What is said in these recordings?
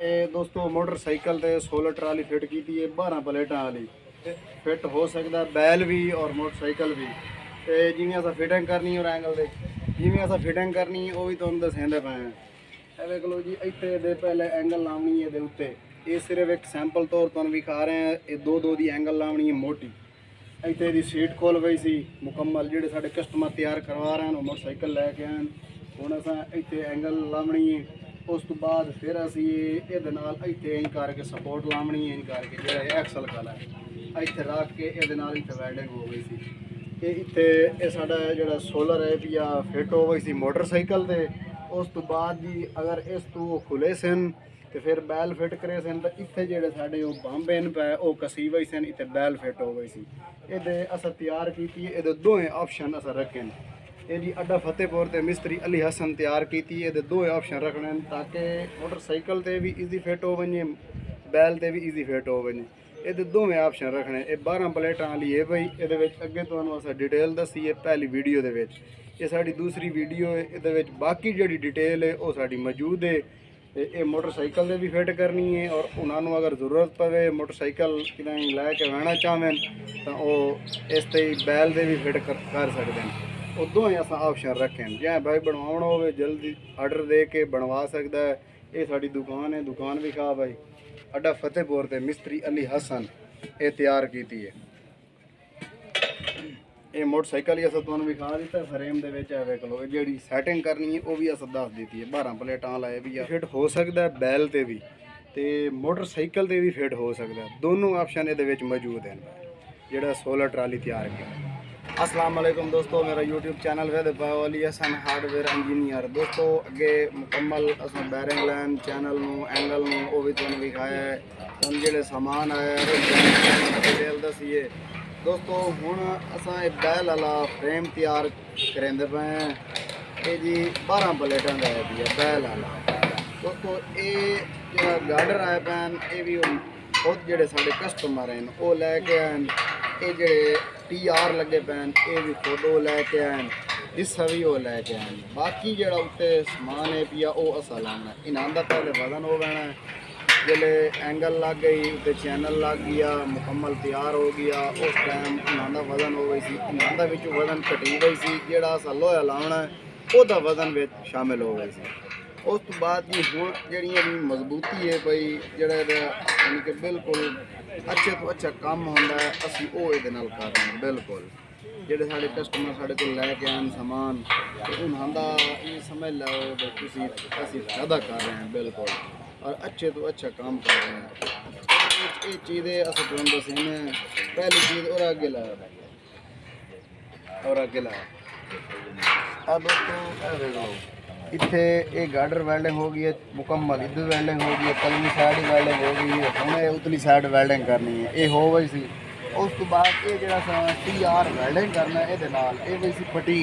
ਇਹ ਦੋਸਤੋ ਮੋਟਰਸਾਈਕਲ ਤੇ 16 ਟਰਾਲੀ ਫਿੱਟ ਕੀਤੀ ਹੈ 12 ਪਲੇਟਾਂ ਵਾਲੀ। ਫਿੱਟ ਹੋ ਸਕਦਾ ਬੈਲ ਵੀ ਔਰ ਮੋਟਰਸਾਈਕਲ ਵੀ। ਤੇ ਜਿਵੇਂ ਅਸਾਂ ਫਿਟਿੰਗ ਕਰਨੀ ਔਰ ਐਂਗਲ ਦੇ ਜਿਵੇਂ ਅਸਾਂ ਫਿਟਿੰਗ ਕਰਨੀ ਉਹ ਵੀ ਤੁਹਾਨੂੰ ਦੱਸਦੇ ਪਏ ਹਾਂ। ਇਹ ਵੇਖ ਲਓ ਜੀ, ਇੱਥੇ ਦੇ ਪਹਿਲੇ ਐਂਗਲ ਲਾਉਣੀ ਹੈ ਇਹਦੇ ਉੱਤੇ। ਇਹ ਸਿਰਫ ਇੱਕ ਸੈਂਪਲ ਤੌਰ ਤੁਹਾਨੂੰ ਵਿਖਾ ਰਹੇ ਹਾਂ। ਇਹ ਦੋ ਦੀ ਐਂਗਲ ਲਾਉਣੀ ਹੈ ਮੋਟੀ। ਇੱਥੇ ਦੀ ਸੀਟ ਖੋਲ ਗਈ ਸੀ ਮੁਕੰਮਲ। ਜਿਹੜੇ ਸਾਡੇ ਕਸਟਮਰ ਤਿਆਰ ਕਰਵਾ ਰਹੇ ਹਨ ਉਹ ਮੋਟਰਸਾਈਕਲ ਲੈ ਕੇ ਆਣ। ਹੁਣ ਅਸਾਂ ਇੱਥੇ ਐਂਗਲ ਲਾਉਣੀ ਹੈ। ਉਸ ਤੋਂ ਬਾਅਦ ਫਿਰ ਅਸੀਂ ਇਹਦੇ ਨਾਲ ਇੱਥੇ ਇੰਜ ਕਰਕੇ ਸਪੋਰਟ ਲਾਉਣੀ ਹੈ। ਇੰਜ ਕਰਕੇ ਜਿਹੜਾ ਐਕਸਲ ਕਲਾ ਹੈ ਇੱਥੇ ਰੱਖ ਕੇ ਇਹਦੇ ਨਾਲ ਇੱਥੇ ਵੈਲਡਿੰਗ ਹੋ ਗਈ ਸੀ। ਇਹ ਇੱਥੇ ਇਹ ਸਾਡਾ ਜਿਹੜਾ ਸੋਲਰ ਹੈ ਵੀ ਆ ਫਿੱਟ ਹੋ ਗਈ ਸੀ ਮੋਟਰਸਾਈਕਲ ਤੇ। ਉਸ ਤੋਂ ਬਾਅਦ ਜੀ ਅਗਰ ਇਸ ਤੋਂ ਖੁੱਲੇ ਸਨ ਤੇ ਫਿਰ ਬੈਲ ਫਿੱਟ ਕਰੇ ਸਨ ਤਾਂ ਇੱਥੇ ਜਿਹੜੇ ਸਾਡੇ ਉਹ ਬੰਬ ਹਨ ਪਏ ਉਹ ਕਸੀ ਹੋਈ ਸਨ। ਇੱਥੇ ਬੈਲ ਫਿੱਟ ਹੋ ਗਈ ਸੀ। ਇਹਦੇ ਅਸਾਂ ਤਿਆਰ ਕੀਤੀ। ਇਹਦੇ ਦੋਵੇਂ ਆਪਸ਼ਨ ਅਸਾਂ ਰੱਖੇ ਨੇ। ਇਹ ਜੀ ਅੱਡਾ ਫਤਿਹपुਰ ਤੇ ਮਿਸਤਰੀ ਅਲੀ ਹसन ਤਿਆਰ ਕੀਤੀ। ਇਹਦੇ ਦੋਵੇਂ ਆਪਸ਼ਨ ਰੱਖਣੇ ਤਾਂ ਕਿ ਮੋਟਰਸਾਈਕਲ ਤੇ ਵੀ ਈਜ਼ੀ ਫਿੱਟ ਹੋ ਵञे, ਬੈਲ ਤੇ ਵੀ ਈਜ਼ੀ ਫਿੱਟ ਹੋ ਵञे। ਇਹਦੇ ਦੋਵੇਂ ਆਪਸ਼ਨ ਰੱਖਣੇ। ਇਹ 12 ਪਲੇਟਾਂ ਵਾਲੀ ਹੈ ਬਈ। ਇਹਦੇ ਵਿੱਚ ਅੱਗੇ ਤੁਹਾਨੂੰ ਅਸਾਂ ਡਿਟੇਲ ਦੱਸੀ ਹੈ ਪਹਿਲੀ ਵੀਡੀਓ ਦੇ ਵਿੱਚ। ਇਹ ਸਾਡੀ ਦੂਸਰੀ ਵੀਡੀਓ ਹੈ। ਇਹਦੇ ਵਿੱਚ ਬਾਕੀ ਜਿਹੜੀ ਡਿਟੇਲ ਹੈ ਉਹ ਸਾਡੀ ਮੌਜੂਦ ਹੈ। ਤੇ ਇਹ ਮੋਟਰਸਾਈਕਲ ਦੇ ਵੀ ਫਿੱਟ ਕਰਨੀ ਹੈ ਔਰ ਉਹਨਾਂ ਨੂੰ ਅਗਰ ਜ਼ਰੂਰਤ ਪਵੇ ਮੋਟਰਸਾਈਕਲ ਕਿਦਾਂ ਲੈ ਕੇ ਵਹਿਣਾ ਚਾਹਵੇਂ ਤਾਂ ਉਹ ਇਸ ਤੇ ਬੈਲ ਦੇ ਵੀ ਫਿੱਟ ਕਰ ਸਕਦੇ ਨੇ। ਉਹ ਦੋਵੇਂ ਅਸਾਂ ਆਪਸ਼ਨ ਰੱਖੇ ਨੇ। ਜੇ ਭਾਈ ਬਣਵਾਉਣਾ ਹੋਵੇ ਜਲਦੀ ਆਰਡਰ ਦੇ ਕੇ ਬਣਵਾ ਸਕਦਾ ਹੈ। ਇਹ ਸਾਡੀ ਦੁਕਾਨ ਹੈ। ਦੁਕਾਨ ਵਿਖਾ ਭਾਈ ਅੱਡਾ ਫਤਿਹपुਰ ਤੇ ਮਿਸਤਰੀ ਅਲੀ ਹसन ਇਹ ਤਿਆਰ ਕੀਤੀ ਹੈ। ਇਹ ਮੋਟਰਸਾਈਕਲ ਹੀ ਅਸਾਂ ਤੁਹਾਨੂੰ ਵਿਖਾ ਦਿੱਤਾ ਫਰੇਮ ਦੇ ਵਿੱਚ। ਵੇਖ ਲਓ ਇਹ ਜਿਹੜੀ ਸੈਟਿੰਗ ਕਰਨੀ ਹੈ ਉਹ ਵੀ ਅਸਾਂ ਦੱਸ ਦਿੱਤੀ ਹੈ। 12 ਪਲੇਟਾਂ ਲਾਏ ਵੀ ਆ। ਫਿੱਟ ਹੋ ਸਕਦਾ ਬੈਲ ਤੇ ਵੀ ਤੇ ਮੋਟਰਸਾਈਕਲ ਤੇ ਵੀ ਫਿੱਟ ਹੋ ਸਕਦਾ। ਦੋਨੋਂ ਆਪਸ਼ਨ ਇਹਦੇ ਵਿੱਚ ਮੌਜੂਦ ਹਨ। ਜਿਹੜਾ 16 ਟਰਾਲੀ ਤਿਆਰ ਕੀਤਾ। अस्सलाम वालेकुम दोस्तों, मेरा यूट्यूब चैनल है अली हसन हार्डवेयर इंजीनियर। दोस्तों अगे मुकम्मल अस बैरिंग लाइन चैनल एंगल वो भी तुम विखाया है। हम जो समान आया डिटेल दसीए दोस्तों। हूँ असा बैल वाला फ्रेम तैयार करेंदे पे हैं। ये जी 12 प्लेटा का है भी बैल वाला दोस्तों। ये जो गार्डर आए पैन ये भी बहुत जोड़े साढ़े कस्टमर हैं वो लैके आए। ये जोड़े TR लगे पैन ये भी खुद वो लैके आए। हिस्सा भी वो लैके आए। बाकी जोड़ा उत्ते समान है पिया वो असा लाना। इन्हों का पहले वजन हो गया जिले एंगल लग गई उत्ते चैनल लग गया मुकम्मल तैयार हो गया। उस टाइम इन्हों का वजन हो गई सी। इन्हों का वजन घटी गई सी। जोड़ा असा लोहा लाना वह वजन शामिल हो गई सी। उस तो बाद जी हूँ जी मजबूती है भाई जोड़ा यानी कि बिल्कुल अच्छे तो अच्छा काम होंदा है। असी वो ये कर रहे हैं बिल्कुल। जोड़े साढ़े कस्टमर साढ़े को लैके आन समान तो उन्होंने ये समझ लो भाई असी फायदा कर रहे हैं बिल्कुल और अच्छे तो अच्छा काम कर रहे हैं। ये चीज़ें अस तुम दसें। पहली चीज़ और अगे लाया अब दोस्तों इतने ये गार्डर वेल्डिंग हो गई है मुकम्मल। इधर वेल्डिंग हो गई है, पलवी साइड वेल्डिंग हो गई है। हमने उतली साइड वेल्डिंग करनी है ये हो गई सी। उस तो बाद ये जो TR वेल्डिंग करना है ये गई सी पटी।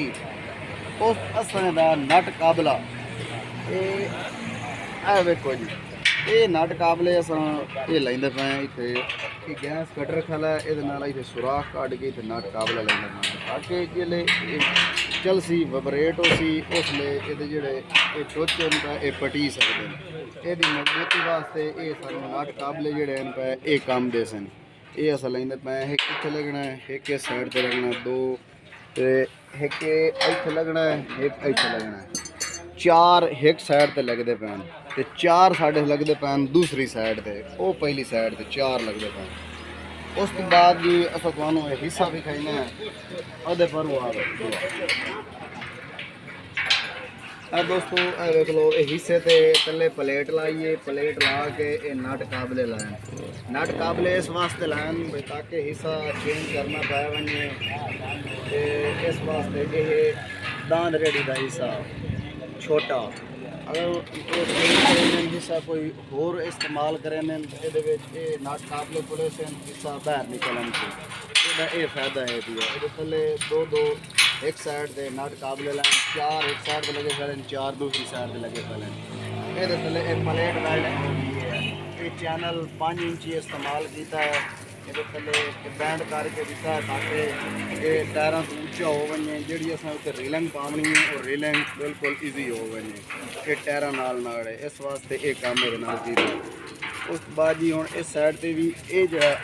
उस असने का नट काबला ये वेखो जी ये नट काबले अस ये लेंदे पे इतने गैस कटर खला ये सुराख कट के इतने नट काबला लेंदे पे ताकि जिले चल सी वबरेट हो सी उसले ये जोड़े टोचे ये पटी सकते हैं। ये मजबूती वास्ते ये सारे नट काबले जोड़े पे ये काम दे सन। ये अस लेंदे पे एक इत्थे लगना है, एक इस साइड पर लगना, दो एक इत्थे लगना है, एक इत्थे लगना है। 4 एक साइड पर लगते पैन ते 4 साढ़े लगते पैन दूसरी साइड पर। वो पहली साइड पर 4 लगते पैन। उस तो बाद भी अस तुहानू हिस्सा भी खाइना है अदे पर वो दोस्तों देख लो ये हिस्से ते तले प्लेट लाइए। प्लेट ला के ये नट काबले लाएं। नट काबले इस वास्ते लाएं ताकि हिस्सा चेंज करना पाए वने। इस वास्ते ये दांद रेडी का हिस्सा छोटा अगर हिस्सा कोई होर इस्तेमाल करें ये नट काबले खुले से हिस्सा बाहर निकलन से ये फायदा है भी। ये थले दो एक साइड से नट काबले लाइन 4 एक साइड पर लगे फैलन 4 दूसरी साइड पर लगे फैलन। ये थले एक प्लेट वेल्डिंग हो गई है। ये चैनल 5 इंची इस्तेमाल किया है ਇਹਦੇ ਥੱਲੇ ਬੈਂਡ ਕਰਕੇ ਦਿੱਤਾ ਤਾਂ ਕਿ ਇਹ ਟਾਇਰਾਂ ਤੋਂ ਉੱਚਾ ਹੋ ਵਣੇ। ਜਿਹੜੀ ਅਸਾਂ ਉੱਤੇ ਰੇਲਿੰਗ ਪਾਉਣੀ ਹੈ ਉਹ ਰੇਲਿੰਗ ਬਿਲਕੁਲ ਈਜ਼ੀ ਹੋ ਵਣੇ, ਇਹ ਟਾਇਰਾਂ ਨਾਲ ਇਸ ਵਾਸਤੇ ਇਹ ਕੰਮ ਇਹਦੇ ਨਾਲ ਕੀਤਾ। ਉਸ ਤੋਂ ਬਾਅਦ ਜੀ ਹੁਣ ਇਸ ਸਾਈਡ ਤੇ ਵੀ ਇਹ ਜਿਹੜਾ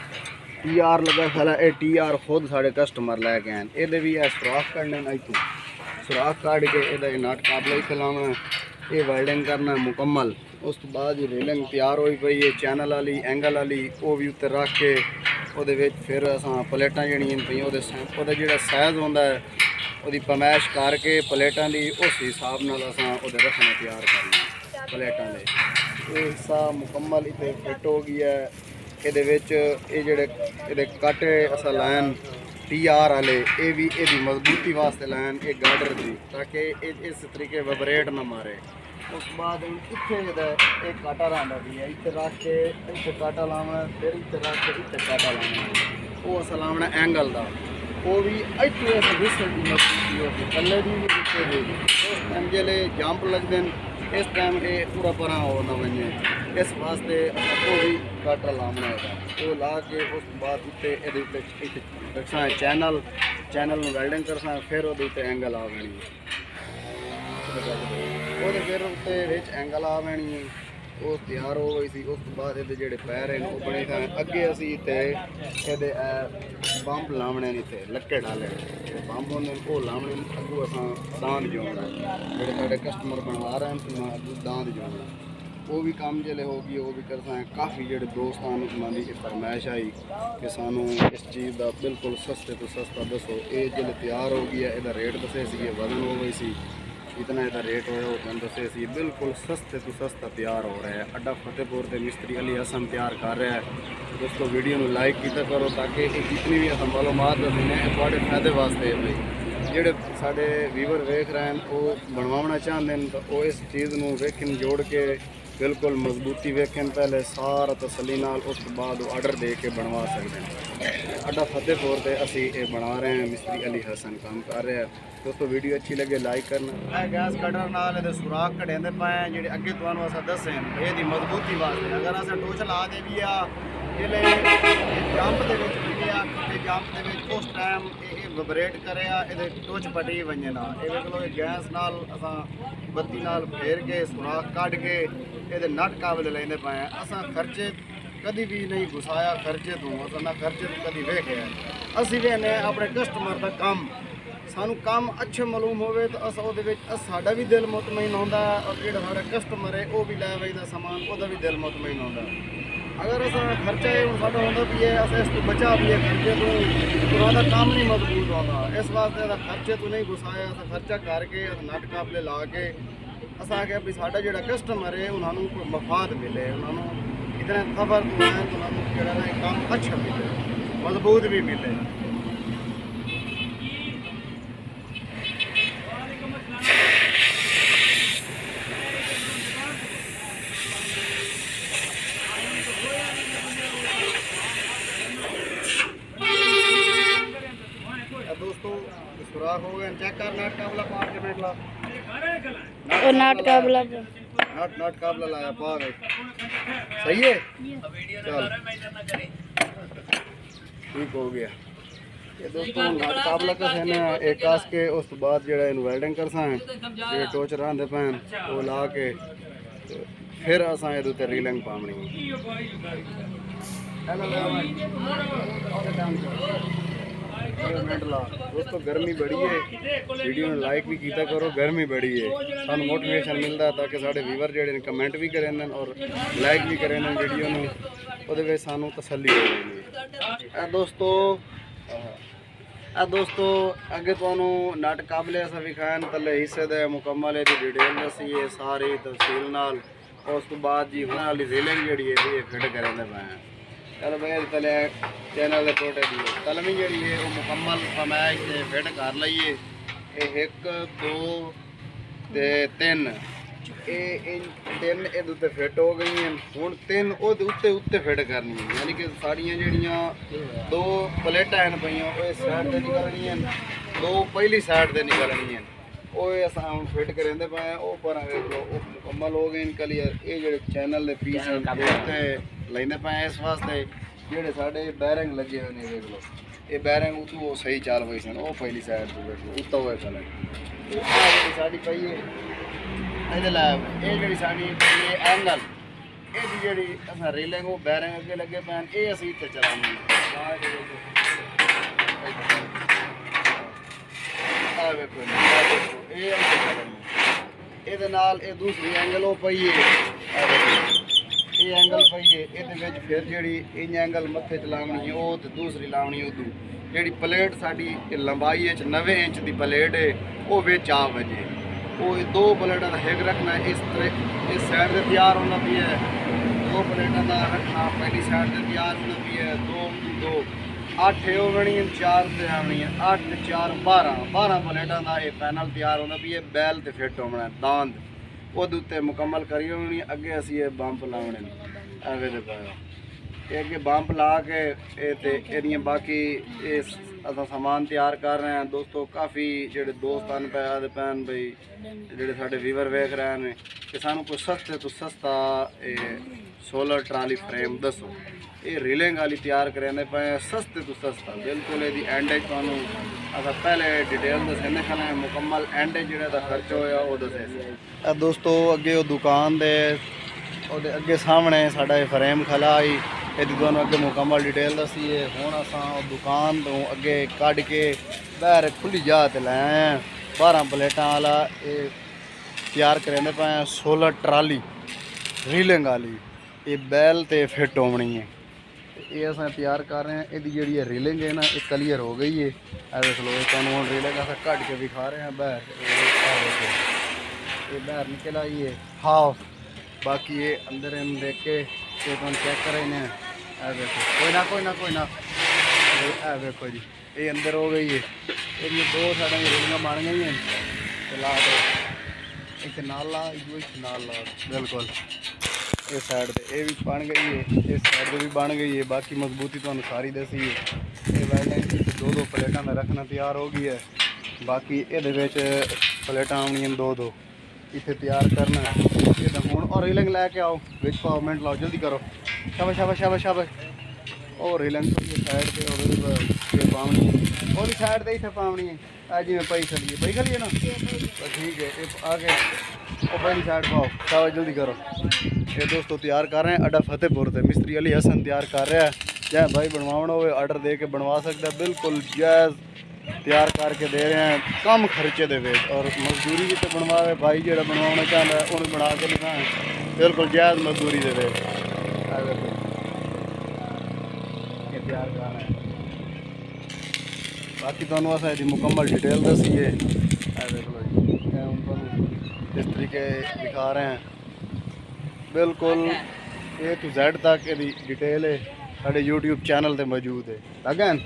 TR ਲੱਗਾ ਖਲਾ, ਇਹ TR ਖੁਦ ਸਾਡੇ ਕਸਟਮਰ ਲੈ ਕੇ ਆਏ। ਇਹਦੇ ਵੀ ਇਹ ਸੁਰਾਖ ਕੱਢਣੇ ਨੇ, ਇੱਥੋਂ ਸੁਰਾਖ ਕੱਢ ਕੇ ਇਹਦਾ ਨਟ ਕਾਬਲਾ ਇੱਥੇ ਲਾਉਣਾ, ਇਹ ਵੈਲਡਿੰਗ ਕਰਨਾ ਮੁਕੰਮਲ। ਉਸ ਤੋਂ ਬਾਅਦ ਰੇਲਿੰਗ ਤਿਆਰ ਹੋਈ ਪਈ ਹੈ ਚੈਨਲ ਵਾਲੀ ਐਂਗਲ ਵਾਲੀ, ਉਹ ਵੀ ਉੱਤੇ ਰੱਖ ਕੇ ਉਹਦੇ ਵਿੱਚ ਫਿਰ ਅਸਾਂ ਪਲੇਟਾਂ ਜਿਹੜੀਆਂ ਪਈਆਂ ਉਹਦਾ ਜਿਹੜਾ ਸਾਈਜ਼ ਹੁੰਦਾ ਹੈ ਉਹਦੀ ਪਮੈਸ਼ ਕਰਕੇ ਪਲੇਟਾਂ ਦੀ ਉਸ ਹਿਸਾਬ ਨਾਲ ਅਸਾਂ ਉਹਦੇ ਰੱਖਣਾ ਤਿਆਰ ਕਰਨਾ ਪਲੇਟਾਂ ਦੇ। ਇਹ ਹਿੱਸਾ ਮੁਕੰਮਲ ਇੱਥੇ ਫਿੱਟ ਹੋ ਗਿਆ ਹੈ। ਇਹਦੇ ਵਿੱਚ ਇਹ ਜਿਹੜੇ ਇਹਦੇ ਕੱਟ ਅਸਾਂ ਲਾਇਨ TR ਵਾਲੇ, ਇਹ ਵੀ ਇਹਦੀ ਮਜ਼ਬੂਤੀ ਵਾਸਤੇ ਲਾਇਨ ਇਹ ਗਾਰਡਰ ਦੀ, ਤਾਂ ਕਿ ਇਹ ਇਸ ਤਰੀਕੇ ਵਾਈਬ੍ਰੇਟ ਨਾ ਮਾਰੇ। ਉਸ ਤੋਂ ਬਾਅਦ ਇੱਥੇ ਇਹਦਾ ਇਹ ਕਾਟਾ ਲਾਉਂਦਾ ਵੀ ਹੈ, ਇੱਥੇ ਰੱਖ ਕੇ ਇੱਥੇ ਕਾਟਾ ਲਾਉਣਾ, ਫਿਰ ਇੱਥੇ ਰੱਖ ਕੇ ਇੱਥੇ ਕਾਟਾ ਲਾਉਣਾ, ਉਹ ਅਸਾਂ ਲਾਉਣਾ ਐਂਗਲ ਦਾ। ਉਹ ਵੀ ਇੱਥੇ ਇਸ ਹਿੱਸੇ ਦੀ ਮਜ਼ਬੂਤੀ ਹੋ ਗਈ, ਥੱਲੇ ਦੀ ਵੀ ਪਿੱਛੇ ਦੀ। ਉਸ ਟਾਈਮ ਜਿਹੜੇ ਜੰਪ ਲੱਗਦੇ ਨੇ ਇਸ ਟਾਈਮ ਇਹ ਪੂਰਾ ਪਰਾਂ ਹੋ ਨਾ ਵਣੇ, ਇਸ ਵਾਸਤੇ ਉਹ ਵੀ ਕਾਟਾ ਲਾਉਣਾ ਹੈਗਾ। ਉਹ ਲਾ ਕੇ ਉਸ ਤੋਂ ਬਾਅਦ ਉੱਤੇ ਇਹਦੇ ਉੱਤੇ ਇੱਥੇ ਰੱਖਣਾ ਚੈਨਲ ਨੂੰ ਵੈਲਡਿੰਗ ਕਰਨਾ, ਫਿਰ ਉਹਦੇ ਉੱਤੇ ਐਂਗਲ ਆ ਵਣੀ, ਉਹਦੇ ਫਿਰ ਉੱਤੇ ਵਿੱਚ ਐਂਗਲ ਆ ਵਣੀ ਹੈ। ਉਹ ਤਿਆਰ ਹੋ ਗਈ ਸੀ। ਉਸ ਤੋਂ ਬਾਅਦ ਇਹਦੇ ਜਿਹੜੇ ਪੈਰ ਹਨ ਉਹ ਬਣੇ ਸਨ। ਅੱਗੇ ਅਸੀਂ ਇੱਥੇ ਇਹਦੇ ਬੰਬ ਲਾਉਣੇ ਨੇ, ਇੱਥੇ ਲੱਕੜ ਵਾਲੇ ਬੰਬ ਹੁੰਦੇ ਨੇ, ਉਹ ਲਾਉਣੇ ਨੇ। ਅੱਗੋਂ ਅਸਾਂ ਦਾਂਦ ਜੋੜਨਾ, ਜਿਹੜੇ ਸਾਡੇ ਕਸਟਮਰ ਬਣਵਾ ਰਹੇ ਨੇ ਅੱਗੋਂ ਦਾਂਦ ਜੋੜਨਾ, ਉਹ ਵੀ ਕੰਮ ਜਿਹੜੇ ਹੋ ਗਈ ਉਹ ਵੀ ਕਰਦਾ। ਕਾਫੀ ਜਿਹੜੇ ਦੋਸਤਾਂ ਨੂੰ ਉਹਨਾਂ ਦੀ ਫਰਮਾਇਸ਼ ਆਈ ਕਿ ਸਾਨੂੰ ਇਸ ਚੀਜ਼ ਦਾ ਬਿਲਕੁਲ ਸਸਤੇ ਤੋਂ ਸਸਤਾ ਦੱਸੋ। ਇਹ ਜਿਹੜੇ ਤਿਆਰ ਹੋ ਗਈ ਹੈ ਇਹਦਾ ਰੇਟ ਦੱਸੇ ਸੀ, ਵਜ਼ਨ ਹੋ ਗਈ ਸੀ इतना ਇਹਦਾ ਰੇਟ ਹੋਇਆ ਉਹ ਤੁਹਾਨੂੰ ਦੱਸੇ ਸੀ। ਬਿਲਕੁਲ ਸਸਤੇ ਤੋਂ ਸਸਤਾ ਤਿਆਰ ਹੋ ਰਿਹਾ ਹੈ। ਅੱਡਾ ਫਤਿਹਪੁਰ ਦੇ ਮਿਸਤਰੀ ਅਲੀ ਹਸਨ ਤਿਆਰ ਕਰ ਰਿਹਾ ਹੈ। ਦੋਸਤੋ ਵੀਡੀਓ ਨੂੰ ਲਾਈਕ ਕੀਤਾ ਕਰੋ ਤਾਂ ਕਿ ਇਹ ਜਿਤਨੀ ਵੀ ਮਾਲੂਮਾਤ ਦਿੰਦੇ ਨੇ ਇਹ ਤੁਹਾਡੇ ਫਾਇਦੇ ਵਾਸਤੇ ਹੈ। ਜਿਹੜੇ ਸਾਡੇ ਵੀਵਰ ਵੇਖ ਰਹੇ ਹਨ ਉਹ ਬਣਵਾਉਣਾ ਚਾਹੁੰਦੇ ਨੇ ਤਾਂ ਉਹ ਇਸ ਚੀਜ਼ ਨੂੰ ਵੇਖਣ ਜੋੜ ਕੇ ਬਿਲਕੁਲ ਮਜ਼ਬੂਤੀ ਵੇਖਣ, ਪਹਿਲੇ ਸਾਰਾ ਤਸੱਲੀ ਨਾਲ, ਉਸ ਤੋਂ ਬਾਅਦ ਉਹ ਆਰਡਰ ਦੇ ਕੇ ਬਣਵਾ ਸਕਦੇ ਨੇ। ਅੱਡਾ ਫਤਿਹਪੁਰ ਤੇ ਅਸੀਂ ਇਹ ਬਣਾ ਰਹੇ ਹਾਂ, ਮਿਸਤਰੀ ਅਲੀ ਹਸਨ ਕੰਮ ਕਰ ਰਿਹਾ। ਦੋਸਤੋ ਵੀਡੀਓ ਅੱਛੀ ਲੱਗੇ ਲਾਈਕ ਕਰਨਾ। ਇਹ ਗੈਸ ਕਟਰ ਨਾਲ ਇਹਦੇ ਸੁਰਾਖ ਕਢਾਉਂਦੇ ਪਏ ਜਿਹੜੇ ਅੱਗੇ ਤੁਹਾਨੂੰ ਅਸਾਂ ਦੱਸੇ ਇਹਦੀ ਮਜ਼ਬੂਤੀ ਵਾਸਤੇ। ਅਗਰ ਅਸਾਂ ਟੋਚ ਲਾ ਦੇ ਵੀ ਆ ਜਿਹੜੇ ਜੰਪ ਦੇ ਵਿੱਚ ਲੱਗਿਆ ਖੱਬੇ ਜੰਪ ਦੇ ਵਿੱਚ, ਉਸ ਟਾਈਮ ਇਹ ਵਾਈਬ੍ਰੇਟ ਕਰਿਆ, ਇਹਦੇ ਟੋਚ ਪਟੀ ਵੰਜੇ ਨਾ। ਇਹ ਵੇਖ ਲਓ ਇਹ ਗੈਸ ਨਾਲ ਅਸਾਂ ਬੱਤੀ ਨਾਲ ਫੇਰ ਕੇ ਸੁਰਾਖ ਕੱਢ ਕੇ ਇਹਦੇ ਨਟ ਕਾਬਲੇ ਲੈਂਦੇ ਪਏ। ਅਸਾਂ ਖਰਚੇ ਕਦੀ ਵੀ ਨਹੀਂ ਗੁਸਾਇਆ ਖਰਚੇ ਤੋਂ, ਅਸਾਂ ਨਾ ਖਰਚੇ ਤੋਂ ਕਦੀ ਵੇਖਿਆ। ਅਸੀਂ ਵੇਖਦੇ ਆਪਣੇ ਕਸਟਮਰ ਦਾ ਕੰਮ, ਸਾਨੂੰ ਕੰਮ ਅੱਛਾ ਮਾਲੂਮ ਹੋਵੇ ਤਾਂ ਅਸਾਂ ਉਹਦੇ ਵਿੱਚ ਸਾਡਾ ਵੀ ਦਿਲ ਮੁਤਮਈਨ ਹੁੰਦਾ ਔਰ ਜਿਹੜਾ ਸਾਡਾ ਕਸਟਮਰ ਹੈ ਉਹ ਵੀ ਲੈ ਵਜਦਾ ਸਮਾਨ, ਉਹਦਾ ਵੀ ਦਿਲ ਮੁਤਮਈਨ ਹੁੰਦਾ। ਅਗਰ ਅਸਾਂ ਖਰਚਾ ਹੁਣ ਸਾਡਾ ਹੁੰਦਾ ਵੀ ਹੈ ਅਸਾਂ ਇਸ ਤੋਂ ਬਚਾ ਵੀ ਹੈ ਖਰਚੇ ਤੋਂ, ਉਹਦਾ ਕੰਮ ਨਹੀਂ ਮਜ਼ਬੂਤ ਆਉਂਦਾ। ਇਸ ਵਾਸਤੇ ਇਹਦਾ ਖਰਚੇ ਤੋਂ ਨਹੀਂ ਗੁਸਾਇਆ, ਅਸਾਂ ਖਰਚਾ ਕਰਕੇ ਨਟ ਕਾਬਲੇ ਲਾ ਕੇ ਅਸਾਂ ਆਖਿਆ ਵੀ ਸਾਡਾ ਜਿਹੜਾ ਕਸਟਮਰ ਹੈ ਉਹਨਾਂ ਨੂੰ ਕੋਈ ਮਫਾਦ ਮਿਲੇ, ਉਹਨਾਂ ਨੂੰ ਇਤਨਾ ਖਬਰ ਤੋਂ ਹੈ ਉਹਨਾਂ ਨੂੰ ਜਿਹੜਾ ਨਾ ਕੰਮ ਅੱਛਾ ਮਿਲੇ, ਮਜ਼ਬੂਤ ਵੀ ਮਿਲੇ। दोस्तों सुराख हो गए, चेक कर नट काबला पा के देख ला। और नट काबला नट काबला लाया पा गए, सही है। चल ठीक हो गया। ये दोस्तों नट काबला का है ना एक कास के, उस बाद जो वेल्डिंग कर सा है टोच रहा पैन वो ला के फिर असा ये रीलिंग पावनी। दोस्तों गर्मी बड़ी है, वीडियो में लाइक भी किया करो, गर्मी बड़ी है सानू मोटिवेशन मिलता है ताकि साढ़े व्यूवर जेडे कमेंट भी करें और लाइक भी करें वीडियो में, वो सानू तसल्ली हो जाएगी। दोस्तों अगे तुहानू नट काबले अस विखान तले हिस्से दे मुकम्मल डिटेल दसी है सारी तफसील नाल। उस तो बाद जी होने वाली रेलिंग जी है फिट करें पे हैं। चलो भाई तले चैनल के टोटे दी कलमी जी है वो मुकम्मल फरमाइश से फिट कर लीए। एक दो ते तीन तीन ये फिट हो गई हैं, हूँ तीन उत्ते उत्ते फिट करनी है, यानी कि साड़ियाँ जड़ियाँ दो प्लेटा हैं पईयां वो इस साइड से निकलनियाँ, दो पहली साइड से निकलनियाँ, वो अस हम फिट करेंदे पे वो पर मुकम्मल हो गए क्लियर। ये जो चैनल के पीस हैं लेंदे पे इस वास्ते ਜਿਹੜੇ ਸਾਡੇ ਬੈਰਿੰਗ ਲੱਗੇ ਹੋਏ ਨੇ ਵੇਖ ਲਓ ਇਹ ਬੈਰਿੰਗ ਉਤੋਂ ਉਹ ਸਹੀ ਚੱਲ ਪਈ ਸਨ ਉਹ ਪਹਿਲੀ ਸਾਈਡ ਤੋਂ ਵੇਖ ਲਓ ਉੱਤੋਂ ਹੋਏ ਕਲਰ ਇਹ ਜਿਹੜੀ ਸਾਡੀ ਪਈ ਹੈ ਇਹਦੇ ਲੈ ਇਹ ਜਿਹੜੀ ਸਾਡੀ ਇਹ ਐਂਗਲ ਇਹਦੀ ਜਿਹੜੀ ਅਸਾਂ ਰੇਲਿੰਗ ਉਹ ਬੈਰਿੰਗ ਅੱਗੇ ਲੱਗੇ ਪੈਣ ਇਹ ਅਸੀਂ ਇੱਥੇ ਚਲਾਉਣੀ ਆ ਵੇਖੋ ਇਹ ਅਸੀਂ ਚਲਾਉਣੀ ਇਹਦੇ ਨਾਲ ਇਹ ਦੂਸਰੀ ਐਂਗਲ ਉਹ ਪਈ ਹੈ ਇਹ ਐਂਗਲ ਪਈ ਹੈ ਇਹਦੇ ਵਿੱਚ ਫਿਰ ਜਿਹੜੀ ਇਹ ਐਂਗਲ ਮੱਥੇ ਚ ਲਾਉਣੀ ਹੈ ਉਹ ਤੇ ਦੂਸਰੀ ਲਾਉਣੀ ਉਦੋਂ ਜਿਹੜੀ ਪਲੇਟ ਸਾਡੀ ਲੰਬਾਈ ਵਿੱਚ 90 ਇੰਚ ਦੀ ਪਲੇਟ ਹੈ ਉਹ ਵਿੱਚ ਆ ਵਜੇ ਉਹ ਦੋ ਪਲੇਟਾਂ ਦਾ ਹੈਗ ਰੱਖਣਾ ਇਸ ਤਰ੍ਹਾਂ ਇਸ ਸਾਈਡ ਤੇ ਤਿਆਰ ਹੋਣਾ ਵੀ ਹੈ ਦੋ ਪਲੇਟਾਂ ਦਾ ਰੱਖਣਾ ਪਹਿਲੀ ਸਾਈਡ ਤੇ ਤਿਆਰ ਹੋਣਾ ਵੀ ਹੈ ਦੋ 8 ਹੋਣੀ 4 ਤੇ ਆਉਣੀ ਹੈ 8 4 12 ਪਲੇਟਾਂ ਦਾ ਇਹ ਪੈਨਲ ਤਿਆਰ ਹੋਣਾ ਵੀ ਇਹ ਬੈਲ ਤੇ ਫਿੱਟ ਹੋਣਾ ਦਾੰਦ ਉਹਦੇ ਉੱਤੇ ਮੁਕੰਮਲ ਕਰੀ ਹੋਣੀ ਅੱਗੇ ਅਸੀਂ ਇਹ ਬੰਪ ਲਾਉਣੇ ਨੇ ਐਵੇਂ ਦੇ ਪਾਇਆ ਇਹ ਅੱਗੇ ਬੰਪ ਲਾ ਕੇ ਇਹ ਤੇ ਇਹਦੀਆਂ ਬਾਕੀ ਇਹ ਅਸਾਂ ਸਮਾਨ ਤਿਆਰ ਕਰ ਰਹੇ ਹਾਂ ਦੋਸਤੋ ਕਾਫੀ ਜਿਹੜੇ ਦੋਸਤਾਂ ਪੈ ਆਦੇ ਪੈਣ ਬਈ ਜਿਹੜੇ ਸਾਡੇ ਵੀਵਰ ਵੇਖ ਰਹੇ ਨੇ ਕਿ ਸਾਨੂੰ ਕੋਈ ਸਸਤੇ ਤੋਂ ਸਸਤਾ ਇਹ ਸੋਲਰ ਟਰਾਲੀ ਫਰੇਮ ਦੱਸੋ ਇਹ ਰੀਲਿੰਗ ਵਾਲੀ ਤਿਆਰ ਕਰਾਉਂਦੇ ਪਏ ਸਸਤੇ ਤੋਂ ਸਸਤਾ ਬਿਲਕੁਲ ਇਹਦੀ ਐਂਡ ਤੁਹਾਨੂੰ ਅਸਾਂ ਪਹਿਲੇ ਡਿਟੇਲ ਦੱਸਣੇ ਖਾਣੇ ਮੁਕੰਮਲ ਐਂਡ ਜਿਹੜਾ ਦਾ ਖਰਚ ਹੋਇਆ ਉਹ ਦੱਸੇ ਦੋਸਤੋ ਅੱਗੇ ਉਹ ਦੁਕਾਨ ਦੇ ਉਹਦੇ ਅੱਗੇ ਸਾਹਮਣੇ ਸਾਡਾ ਇਹ ਫਰੇਮ ਖਲਾ ਆਈ ਇਹਦੀ ਤੁਹਾਨੂੰ ਅੱਗੇ ਮੁਕੰਮਲ ਡਿਟੇਲ ਦੱਸੀਏ ਹੁਣ ਅਸਾਂ ਉਹ ਦੁਕਾਨ ਤੋਂ ਅੱਗੇ ਕੱਢ ਕੇ ਬਾਹਰ ਖੁੱਲੀ ਜਗ੍ਹਾ ਤੇ ਲੈ ਆਏ ਹਾਂ 12 ਪਲੇਟਾਂ ਵਾਲਾ ਇਹ ਤਿਆਰ ਕਰਾਉਂਦੇ ਪਏ ਸੋਲਰ ਟਰਾਲੀ ਰੀਲਿੰਗ ਵਾਲੀ ਇਹ ਬੈਲ ਤੇ ਫਿੱਟ ਹੋਣੀ ਹੈ ਇਹ ਅਸਾਂ ਤਿਆਰ ਕਰ ਰਹੇ ਹਾਂ ਇਹਦੀ ਜਿਹੜੀ ਇਹ ਰੀਲਿੰਗ ਹੈ ਨਾ ਇਹ ਕਲੀਅਰ ਹੋ ਗਈ ਹੈ ਇਹ ਦੇਖ ਲਓ ਇਹ ਤੁਹਾਨੂੰ ਹੁਣ ਰੀਲਿੰਗ ਅਸਾਂ ਕੱਢ ਕੇ ਵਿਖਾ ਰਹੇ ਹਾਂ ਬਾਹਰ ਇਹ ਬਾਹਰ ਨਿਕਲ ਆਈ ਹੈ ਹਾਫ ਬਾਕੀ ਇਹ ਅੰਦਰ ਇਹਨੂੰ ਦੇਖ ਕੇ ਤੇ ਤੁਹਾਨੂੰ ਚੈੱਕ ਕਰ ਰਹੇ ਨੇ ਇਹ ਦੇਖੋ ਕੋਈ ਨਾ ਇਹ ਵੇਖੋ ਜੀ ਇਹ ਅੰਦਰ ਹੋ ਗਈ ਹੈ ਇਹਦੀਆਂ ਦੋ ਸਾਡੀਆਂ ਰੀਲਿੰਗਾਂ ਬਣ ਗਈਆਂ ਤੇ ਲਾ ਦੋ ਇੱਕ ਨਾਲ ਲਾ ਇੱਕ ਨਾਲ ਲਾ ਬਿਲਕੁਲ ਇਸ ਸਾਈਡ ਤੇ ਇਹ ਵੀ ਬਣ ਗਈ ਹੈ ਇਸ ਸਾਈਡ ਤੇ ਵੀ ਬਣ ਗਈ ਹੈ ਬਾਕੀ ਮਜ਼ਬੂਤੀ ਤੁਹਾਨੂੰ ਸਾਰੀ ਦੱਸੀ ਹੈ ਇਹ ਵੈਲਡਿੰਗ ਦੋ ਪਲੇਟਾਂ ਦਾ ਰੱਖਣਾ ਤਿਆਰ ਹੋ ਗਈ ਹੈ ਬਾਕੀ ਇਹਦੇ ਵਿੱਚ ਪਲੇਟਾਂ ਆਉਣੀਆਂ ਦੋ ਇੱਥੇ ਤਿਆਰ ਕਰਨਾ ਇਹ ਤਾਂ ਹੁਣ ਔਰ ਰੀਲਿੰਗ ਲੈ ਕੇ ਆਓ ਵਿੱਚ ਪਾਓ ਮਿੰਟ ਲਾਓ ਜਲਦੀ ਕਰੋ ਸ਼ਾਬਾਸ਼ ਔਰ ਰੀਲਿੰਗ ਸਾਈਡ ਤੇ ਉਹਦੇ ਪਾਉਣੀ ਉਹਦੀ ਸਾਈਡ ਤੇ ਇੱਥੇ ਪਾਉਣੀ ਹੈ ਆ ਜਿਵੇਂ ਪਈ ਖਲੀਏ ਨਾ ਠੀਕ ਹੈ ਇਹ ਆ ਕੇ ਉਹ ਪਹਿਲੀ ਸਾਈਡ ਪਾਓ ਸ਼ਾਬਾਸ਼ ਜਲਦੀ ਕਰੋ ਇਹ ਦੋਸਤੋ ਤਿਆਰ ਕਰ ਰਹੇ हैं अड्डा फतेहपुर से मिस्त्री अली हसन तैयार कर रहा है चाहे भाई बनवाना हो आर्डर दे के बनवा सकता है बिल्कुल जायज़ तैयार करके दे रहे हैं कम खर्चे दे और मजदूरी भी तो बनवावे भाई जो बनवाना चाहता है उन्हें बना के दिखाएं बिल्कुल जायज़ मजदूरी दे ये तैयार कर रहे हैं बाकी तुहानू असां इसदी मुकम्मल डिटेल दसी है देख लो जी इस तरीके दिखा रहे हैं बिल्कुल ए टू Z तक ये डिटेल है साढ़े YouTube चैनल पे मौजूद है लगन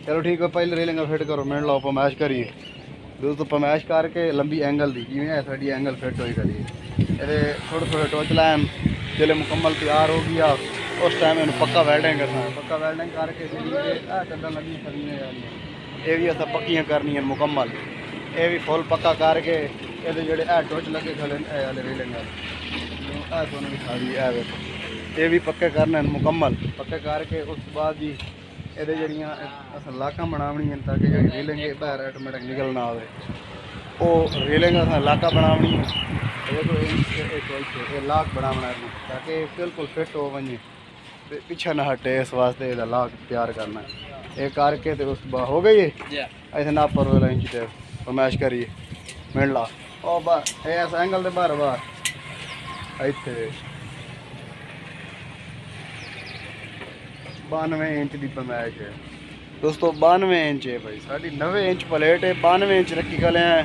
चलो ठीक है पहले रेलिंग फिट करो मिनट लो पमैश करिए दोस्तों पमैश करके लंबी एंगल दी जिवें साड़ी एंगल फिट होई करिए ये थोड़े टोच लाइन जिले मुकम्मल तैयार हो गया उस टाइम इन पक्का वेल्डिंग करना पक्का वेल्डिंग करके कंधा लगी ये भी अस पक्कियां करनियां मुकम्मल ये भी फुल पक्का करके ये जोड़े टोच लगे खले रेलिंग ये भी पक्के करने मुकम्मल पक्के करके उस बाद जी ये जड़ियाँ अस लाकां बनावनियां ताकि जी रीलिंग बाहर ऑटोमेटिक निकल ना आए वो रीलिंग अस लाका बनावनी लाक बनावना ताकि बिल्कुल फिट हो वजे पीछे ना हटे इस वास्ते लाक तैयार करना ये करके तो उस बाद हो गई है ऐसे ना पर वाला इंच फरमाइश करिए मिल ला और बाहर इस एंगल के बाहर इतने 92 इंच की फरमाइश है दोस्तों 92 इंच है भाई साड़ी 90 इंच प्लेट है 92 इंच रखी गले हैं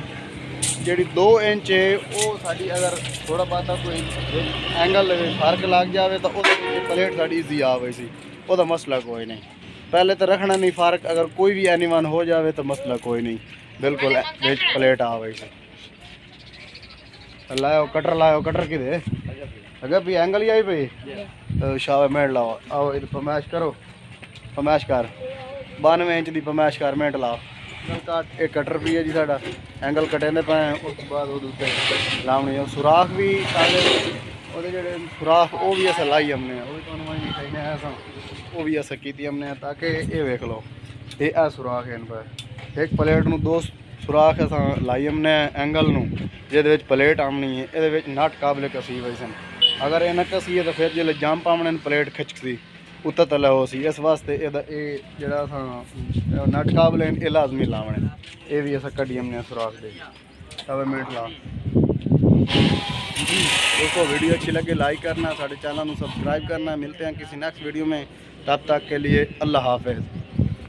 जी 2 इंच है वो साड़ी अगर थोड़ा बहुत कोई एंगल फर्क लग जाए तो प्लेट साड़ी ईजी आवे सी वो मसला कोई नहीं पहले तो रखना नहीं फर्क अगर कोई भी एनीवन हो जाए तो मसला कोई नहीं बिल्कुल प्लेट आवे सी लाओ कटर कि अगर भी एंगल ही आई भाई शाबाश मिनट लाओ आओ इधर पमैश करो पमैश कर 92 इंच की पमैश कर मिनट लाओ एक कटर भी है जी साडा एंगल कटेंदे पे उस बाद वो लावनी सुराख भी सारे ਉਹਦੇ ਜਿਹੜੇ ਸੁਰਾਖ ਉਹ ਵੀ ਅਸਾਂ ਲਾਈ हमने ਉਹ ਵੀ ਤੁਹਾਨੂੰ ਮੈਂ ਦਿਖਾਈਨੇ ਆ ਅਸਾਂ ਉਹ ਵੀ ਅਸਾਂ ਕੀਤੀ हमने ਤਾਂ ਕਿ ਇਹ ਵੇਖ ਲਓ ਇਹ ਆ ਸੁਰਾਖ ਹਨ ਪਰ ਇੱਕ ਪਲੇਟ ਨੂੰ ਦੋ ਸੁਰਾਖ ਅਸਾਂ ਲਾਈ हमने ਐਂਗਲ ਨੂੰ ਜਿਹਦੇ ਵਿੱਚ ਪਲੇਟ ਆਉਣੀ ਹੈ ਇਹਦੇ ਵਿੱਚ ਨਟ ਕਾਬਲੇ ਕਸੀ ਹੋਈ ਸਨ ਅਗਰ ਇਹ ਨਾ ਕਸੀਏ ਤਾਂ ਫਿਰ ਜਿਹੜੇ ਜੰਪ ਪਾਉਣੇ ਨੇ ਪਲੇਟ ਖਿੱਚਦੀ ਉੱਤੇ ਤਲੇ ਹੋ ਸੀ ਇਸ ਵਾਸਤੇ ਇਹਦਾ ਇਹ ਜਿਹੜਾ ਅਸਾਂ ਨਟ ਕਾਬਲੇ ਇਹ ਲਾਜ਼ਮੀ ਲਾਵਣੇ ਇਹ ਵੀ ਅਸਾਂ ਕੱਢੀ हमने सुराख दे अब मिनट ला दोस्तों वीडियो अच्छी लगे लाइक करना साढ़े चैनल को सब्सक्राइब करना मिलते हैं किसी नेक्स्ट वीडियो में तब तक के लिए अल्लाह हाफिज़।